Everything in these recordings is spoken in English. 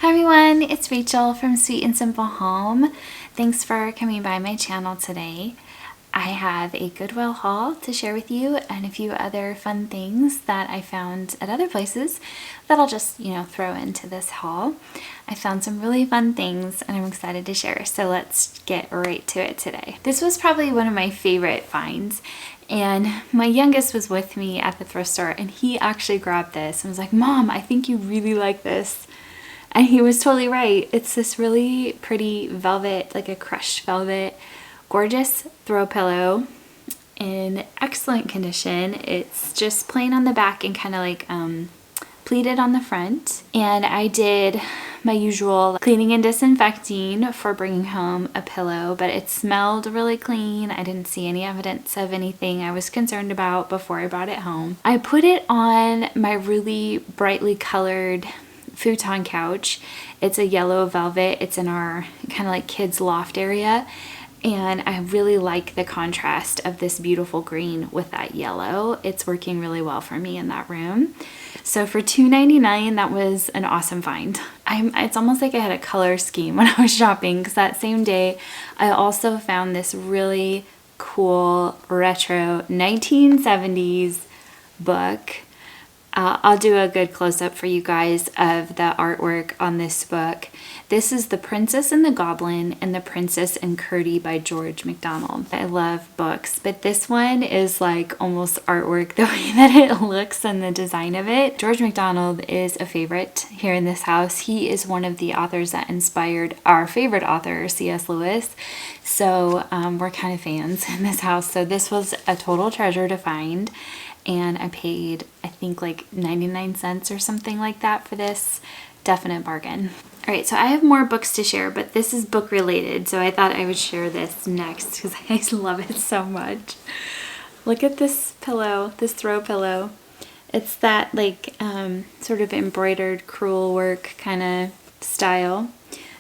Hi everyone, it's Rachel from Sweet and Simple Home. Thanks for coming by my channel today. I have a Goodwill haul to share with you and a few other fun things that I found at other places that I'll just, throw into this haul. I found some really fun things and I'm excited to share, so let's get right to it today. This was probably one of my favorite finds, and my youngest was with me at the thrift store and he actually grabbed this and was like, "Mom, I think you really like this." And he was totally right. It's this really pretty velvet, like a crushed velvet, gorgeous throw pillow in excellent condition. It's just plain on the back and kind of like pleated on the front. And I did my usual cleaning and disinfecting for bringing home a pillow, but it smelled really clean. I didn't see any evidence of anything I was concerned about before I brought it home. I put it on my really brightly colored futon couch. It's a yellow velvet. It's in our kind of like kids loft area, and I really like the contrast of this beautiful green with that yellow. It's working really well for me in that room. So for $2.99, that was an awesome find. It's almost like I had a color scheme when I was shopping, because that same day I also found this really cool retro 1970s book. I'll do a good close-up for you guys of the artwork on this book. This is The Princess and the Goblin and The Princess and Curdie by George MacDonald. I love books, but this one is like almost artwork, the way that it looks and the design of it. George MacDonald is a favorite here in this house. He is one of the authors that inspired our favorite author, C.S. Lewis. So we're kind of fans in this house. So this was a total treasure to find. And I paid, I think, like 99 cents or something like that for this. Definite bargain. All right, so I have more books to share, but this is book related, so I thought I would share this next because I love it so much. Look at this pillow, this throw pillow. It's that like sort of embroidered crewel work kind of style.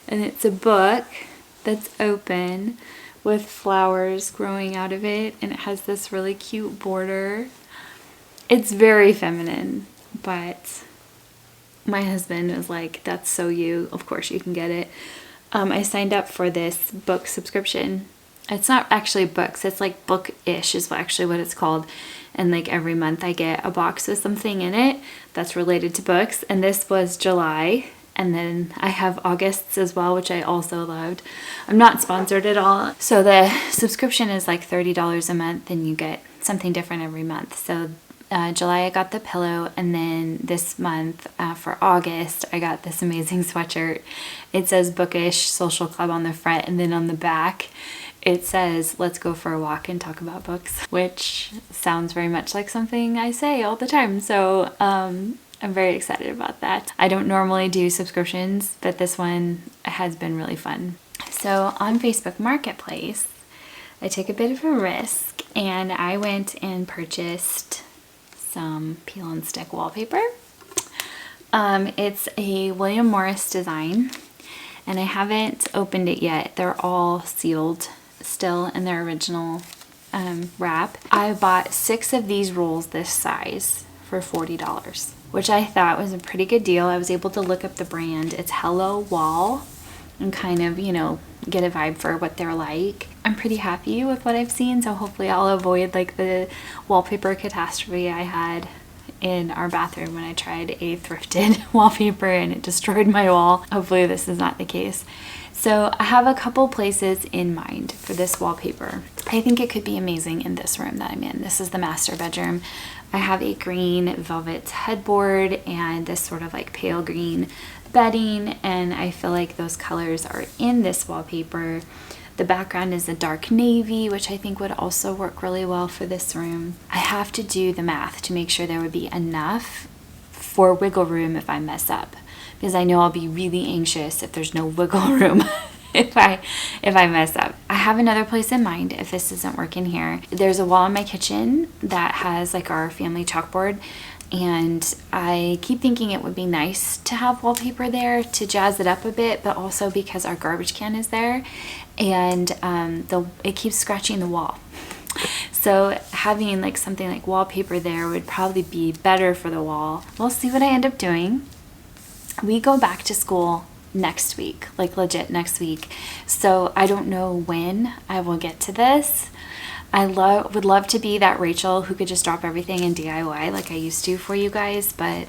And it's a book that's open with flowers growing out of it, and it has this really cute border. It's very feminine, but my husband was like, "That's so you. Of course you can get it." I signed up for this book subscription. It's not actually books. It's like book-ish is actually what it's called. And like every month I get a box with something in it that's related to books. And this was July. And then I have August's as well, which I also loved. I'm not sponsored at all. So the subscription is like $30 a month and you get something different every month. So July I got the pillow, and then this month for August I got this amazing sweatshirt. It says Bookish Social Club on the front, and then on the back it says "Let's go for a walk and talk about books," which sounds very much like something I say all the time. So I'm very excited about that. I don't normally do subscriptions, but this one has been really fun. So on Facebook Marketplace I took a bit of a risk and I went and purchased some peel and stick wallpaper. It's a William Morris design, and I haven't opened it yet. They're all sealed still in their original wrap. I bought 6 of these rolls this size for $40, which I thought was a pretty good deal. I was able to look up the brand. It's Hello Wall, and kind of, get a vibe for what they're like. I'm pretty happy with what I've seen, so hopefully I'll avoid like the wallpaper catastrophe I had in our bathroom when I tried a thrifted wallpaper and it destroyed my wall. Hopefully this is not the case. So I have a couple places in mind for this wallpaper. I think it could be amazing in this room that I'm in. This is the master bedroom. I have a green velvet headboard and this sort of like pale green bedding, and I feel like those colors are in this wallpaper. The background is a dark navy, which I think would also work really well for this room. I have to do the math to make sure there would be enough for wiggle room if I mess up, because I know I'll be really anxious if there's no wiggle room if I mess up. I have another place in mind if this isn't working here. There's a wall in my kitchen that has like our family chalkboard, and I keep thinking it would be nice to have wallpaper there to jazz it up a bit, but also because our garbage can is there and it keeps scratching the wall. So having like something like wallpaper there would probably be better for the wall. We'll see what I end up doing. We go back to school next week, like legit next week. So I don't know when I will get to this. I would love to be that Rachel who could just drop everything in DIY like I used to for you guys, but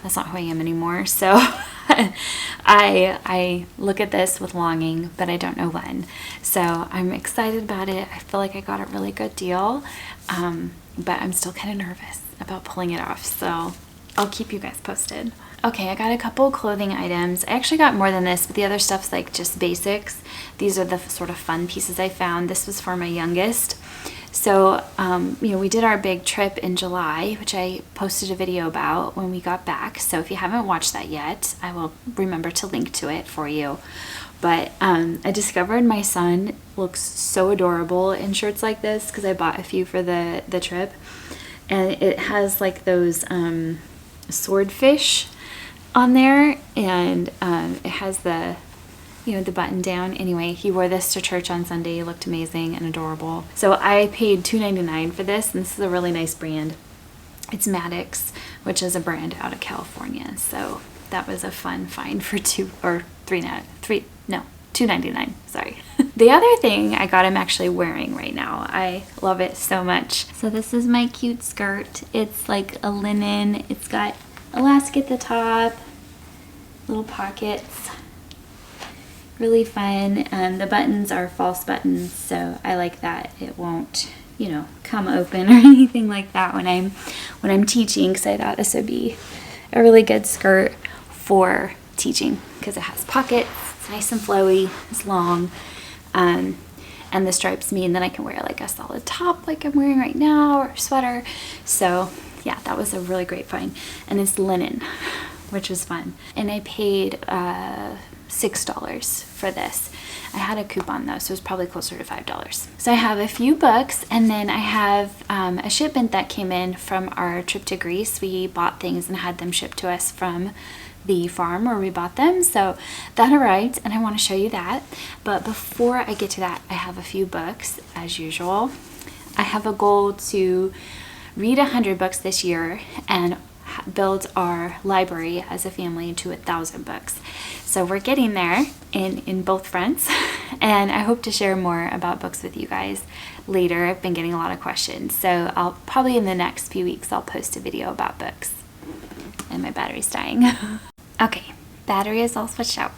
that's not who I am anymore. So I look at this with longing, but I don't know when. So I'm excited about it. I feel like I got a really good deal, but I'm still kind of nervous about pulling it off. So I'll keep you guys posted. Okay, I got a couple clothing items. I actually got more than this, but the other stuff's like just basics. These are the sort of fun pieces I found. This was for my youngest. So, we did our big trip in July, which I posted a video about when we got back. So if you haven't watched that yet, I will remember to link to it for you. But I discovered my son looks so adorable in shirts like this because I bought a few for the trip. And it has like those swordfish on there, and it has the button down. Anyway, he wore this to church on Sunday. He looked amazing and adorable. So I paid $2.99 for this, and this is a really nice brand. It's Maddox, which is a brand out of California. So that was a fun find for $2.99. Sorry. The other thing I got, I'm actually wearing right now. I love it so much. So this is my cute skirt. It's like a linen. It's got elastic at the top, little pockets. Really fun. The buttons are false buttons, so I like that. It won't, come open or anything like that when I'm teaching, because I thought this would be a really good skirt for teaching because it has pockets. It's nice and flowy. It's long, and the stripes mean that I can wear like a solid top like I'm wearing right now, or a sweater. So yeah, that was a really great find, and it's linen, which was fun. And I paid $6 for this. I had a coupon though, so it was probably closer to $5. So I have a few books, and then I have a shipment that came in from our trip to Greece. We bought things and had them shipped to us from the farm where we bought them. So that arrived, and I want to show you that. But before I get to that, I have a few books as usual. I have a goal to read 100 books this year and build our library as a family to 1,000 books. So we're getting there in both fronts, and I hope to share more about books with you guys later. I've been getting a lot of questions, so I'll probably in the next few weeks I'll post a video about books. And my battery's dying. Okay, battery is all switched out.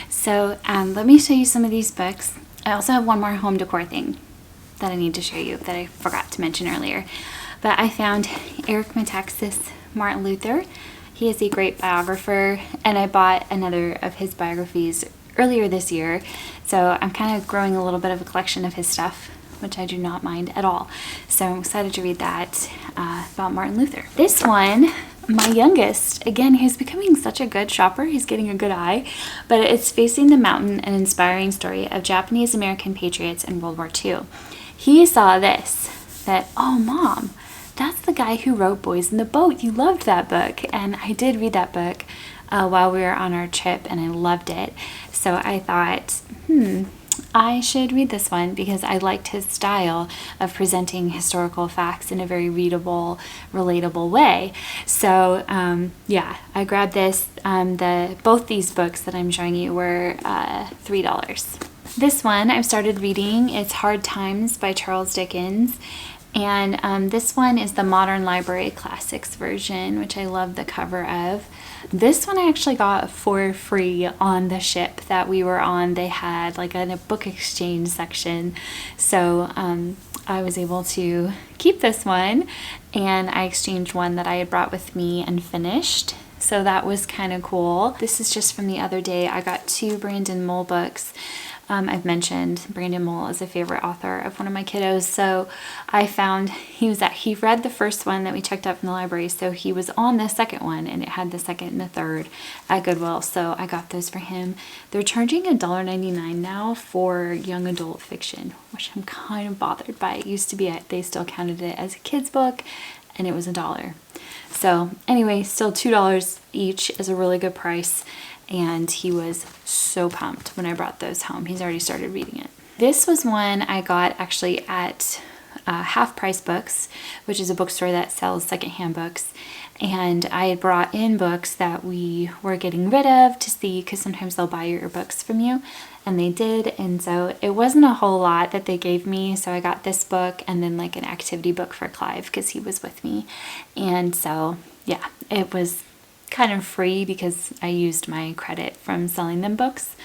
So let me show you some of these books. I also have one more home decor thing that I need to show you that I forgot to mention earlier. But I found Eric Metaxas Martin Luther. He is a great biographer, and I bought another of his biographies earlier this year. So I'm kind of growing a little bit of a collection of his stuff, which I do not mind at all. So I'm excited to read that about Martin Luther. This one, my youngest, again, he's becoming such a good shopper. He's getting a good eye, but it's Facing the Mountain, an inspiring story of Japanese American patriots in World War II. He saw this, that, oh, Mom, that's the guy who wrote Boys in the Boat. You loved that book. And I did read that book while we were on our trip, and I loved it. So I thought, I should read this one because I liked his style of presenting historical facts in a very readable, relatable way. So yeah, I grabbed this. Both these books that I'm showing you were $3. This one I've started reading. It's Hard Times by Charles Dickens. And this one is the Modern Library Classics version, which I love the cover of. This one I actually got for free on the ship that we were on. They had like a book exchange section. So I was able to keep this one, and I exchanged one that I had brought with me and finished. So that was kind of cool. This is just from the other day. I got 2 Brandon Mull books. I've mentioned Brandon Mull is a favorite author of one of my kiddos, so I found he read the first one that we checked out from the library, so he was on the second one, and it had the second and the third at Goodwill, so I got those for him. They're charging $1.99 now for young adult fiction, which I'm kind of bothered by. It used to be they still counted it as a kid's book, and it was $1. So anyway, still $2 each is a really good price. And he was so pumped when I brought those home. He's already started reading it. This was one I got actually at Half Price Books, which is a bookstore that sells secondhand books. and I had brought in books that we were getting rid of to see, because sometimes they'll buy your books from you, and they did. And so it wasn't a whole lot that they gave me, so I got this book and then like an activity book for Clive because he was with me. And so yeah, it was kind of free because I used my credit from selling them books.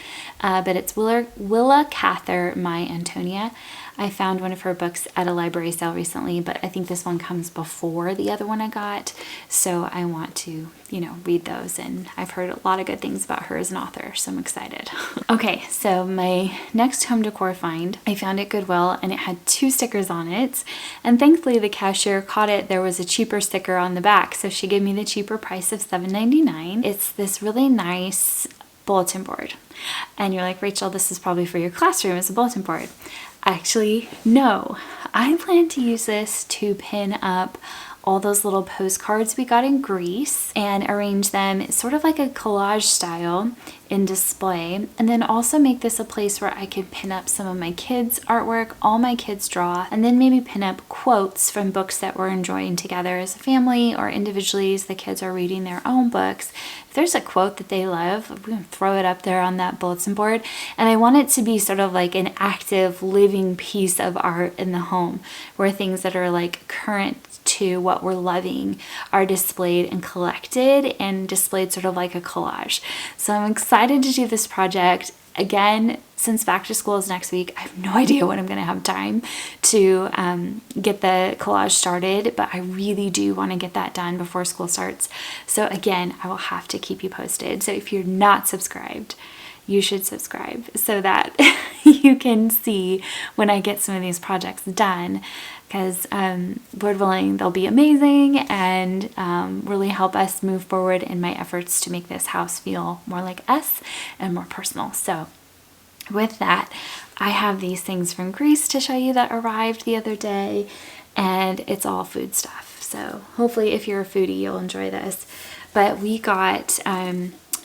But it's Willa Cather, My Antonia. I found one of her books at a library sale recently, but I think this one comes before the other one I got, so I want to, read those, and I've heard a lot of good things about her as an author, so I'm excited. Okay, so my next home decor find, I found at Goodwill, and it had 2 stickers on it, and thankfully the cashier caught it. There was a cheaper sticker on the back, so she gave me the cheaper price of $7.99. It's this really nice bulletin board. And you're like, Rachel, this is probably for your classroom as a bulletin board. Actually, no. I plan to use this to pin up all those little postcards we got in Greece and arrange them sort of like a collage style in display, and then also make this a place where I could pin up some of my kids' artwork. All my kids draw, and then maybe pin up quotes from books that we're enjoying together as a family or individually as the kids are reading their own books. If there's a quote that they love, we're going to throw it up there on that bulletin board, and I want it to be sort of like an active living piece of art in the home, where things that are like current to what we're loving are displayed and collected and displayed sort of like a collage. So I'm excited to do this project. Again, since back to school is next week, I have no idea when I'm going to have time to get the collage started, but I really do want to get that done before school starts. So again, I will have to keep you posted. So if you're not subscribed, you should subscribe so that you can see when I get some of these projects done, because Lord willing, they'll be amazing and really help us move forward in my efforts to make this house feel more like us and more personal. So with that, I have these things from Greece to show you that arrived the other day, and it's all food stuff. So hopefully if you're a foodie, you'll enjoy this. But we got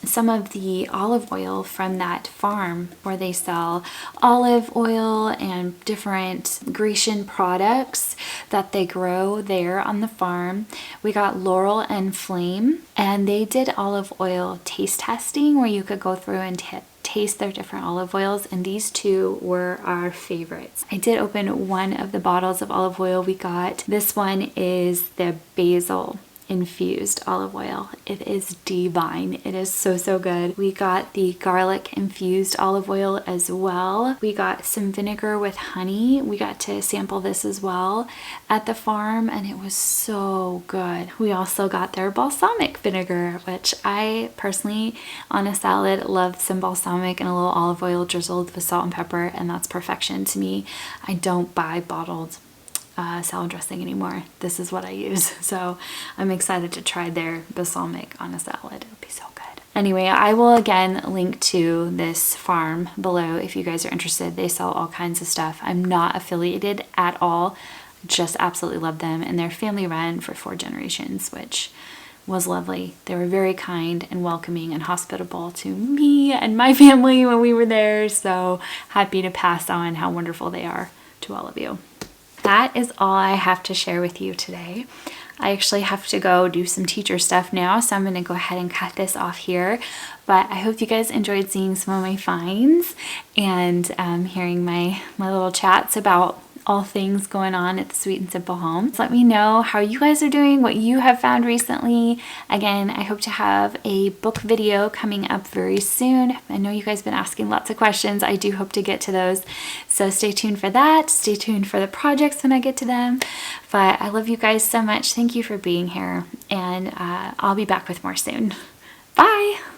some of the olive oil from that farm where they sell olive oil and different Grecian products that they grow there on the farm. We got Laurel and Flame, and they did olive oil taste testing where you could go through and taste their different olive oils, and these 2 were our favorites. I did open one of the bottles of olive oil we got. This one is the basil infused olive oil. It is divine. It is so good. We got the garlic infused olive oil as well. We got some vinegar with honey. We got to sample this as well at the farm, and it was so good. We also got their balsamic vinegar, which I personally on a salad love some balsamic and a little olive oil drizzled with salt and pepper, and that's perfection to me. I don't buy bottled salad dressing anymore. This is what I use. So I'm excited to try their balsamic on a salad. It would be so good. Anyway, I will again link to this farm below if you guys are interested. They sell all kinds of stuff. I'm not affiliated at all. Just absolutely love them, and they're family run for 4 generations, which was lovely. They were very kind and welcoming and hospitable to me and my family when we were there. So happy to pass on how wonderful they are to all of you. That is all I have to share with you today. I actually have to go do some teacher stuff now, so I'm going to go ahead and cut this off here. But I hope you guys enjoyed seeing some of my finds and hearing my little chats about all things going on at the Sweet and Simple Home. Let me know how you guys are doing, what you have found recently. Again, I hope to have a book video coming up very soon. I know you guys have been asking lots of questions. I do hope to get to those. So stay tuned for that. Stay tuned for the projects when I get to them. But I love you guys so much. Thank you for being here, and I'll be back with more soon. Bye!